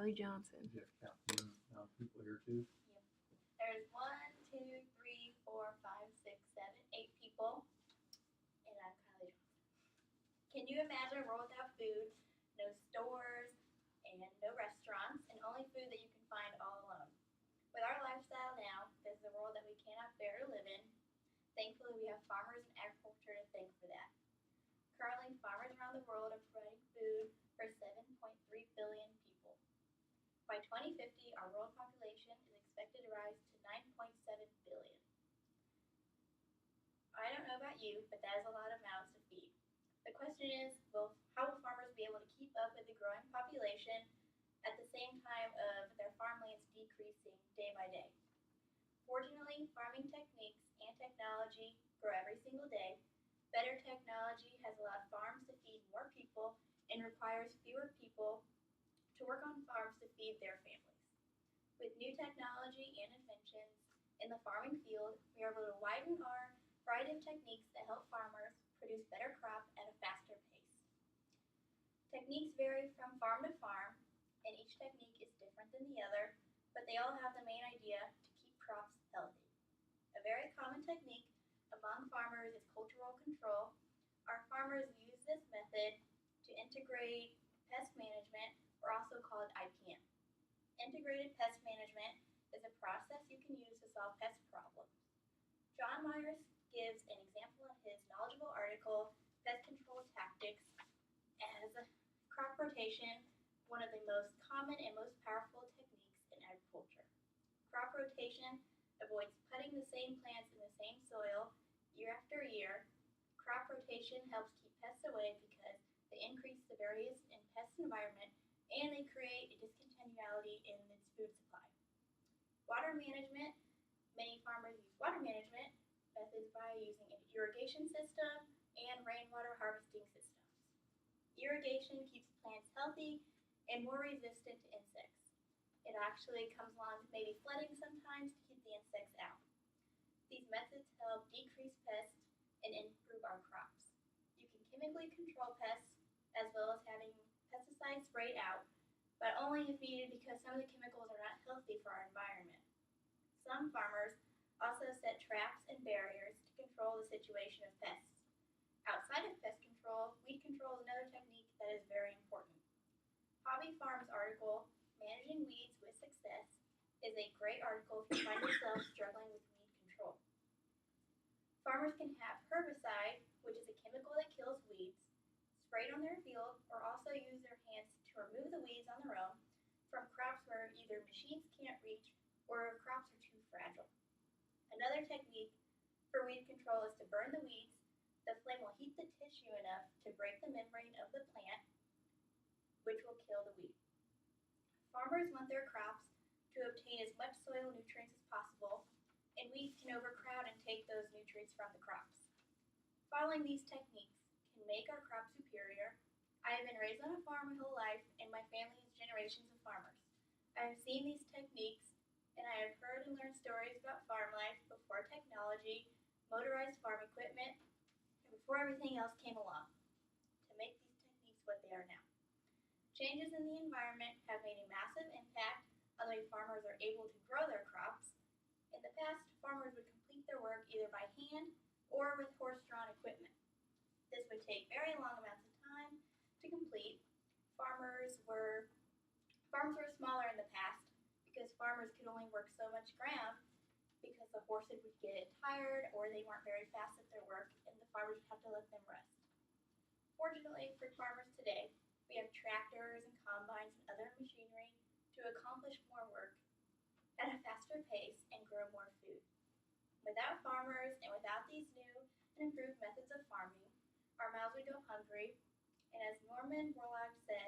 Kylie Johnson. Yeah, counting people here too. There's 1, 2, 3, 4, 5, 6, 7, 8 people, and I'm Kylie Johnson. Can you imagine a world without food, no stores, and no restaurants, and only food that you can find all alone? With our lifestyle now, this is a world that we cannot bear to live in. Thankfully, we have farmers and agriculture to thank for that. Currently, farmers around the world are providing food for 7.3 billion people. By 2050, our world population is expected to rise to 9.7 billion. I don't know about you, but that is a lot of mouths to feed. The question is, how will farmers be able to keep up with the growing population at the same time of their farmlands decreasing day by day? Fortunately, farming techniques and technology grow every single day. Better technology has allowed farms to feed more people and requires fewer people to work on farms to feed their families. With new technology and inventions in the farming field, we are able to widen our variety of techniques that help farmers produce better crops at a faster pace. Techniques vary from farm to farm, and each technique is different than the other, but they all have the main idea to keep crops healthy. A very common technique among farmers is cultural control. Our farmers use this method to integrate pest management, or also called IPM. Integrated pest management is a process you can use to solve pest problems. John Myers gives an example in his knowledgeable article, Pest Control Tactics, as crop rotation, one of the most common and most powerful techniques in agriculture. Crop rotation avoids putting the same plants in the same soil year after year. Crop rotation helps keep pests away because they increase the variance in pest environment and they create a discontinuity in its food supply. Water management. Many farmers use water management methods by using an irrigation system and rainwater harvesting systems. Irrigation keeps plants healthy and more resistant to insects. It actually comes along with maybe flooding sometimes to keep the insects out. These methods help decrease pests and improve our crops. You can chemically control pests as well as having pesticides sprayed out, but only if needed because some of the chemicals are not healthy for our environment. Some farmers also set traps and barriers to control the situation of pests. Outside of pest control, weed control is another technique that is very important. Hobby Farm's article, Managing Weeds with Success, is a great article if you find yourself struggling with weed control. Farmers can have herbicide, which is a chemical that kills weeds, sprayed on their field, or also use their hands to remove the weeds on their own from crops where either machines can't reach or crops are too fragile. Another technique for weed control is to burn the weeds. The flame will heat the tissue enough to break the membrane of the plant, which will kill the weed. Farmers want their crops to obtain as much soil nutrients as possible, and weeds can overcrowd and take those nutrients from the crops. Following these techniques can make our crops superior. I have been raised on a farm my whole life, and my family is generations of farmers. I have seen these techniques, and I have heard and learned stories about farm life before technology, motorized farm equipment, and before everything else came along to make these techniques what they are now. Changes in the environment have made a massive impact on the way farmers are able to grow their crops. In the past, farmers would complete their work either by hand or with horse-drawn equipment. This would take very long amounts of time to complete. Farms were smaller in the past because farmers could only work so much ground because the horses would get tired or they weren't very fast at their work and the farmers would have to let them rest. Fortunately for farmers today, we have tractors and combines and other machinery to accomplish more work at a faster pace and grow more food. Without farmers and without these new and improved methods of farming, our mouths would go hungry, and as Norman Borlaug said,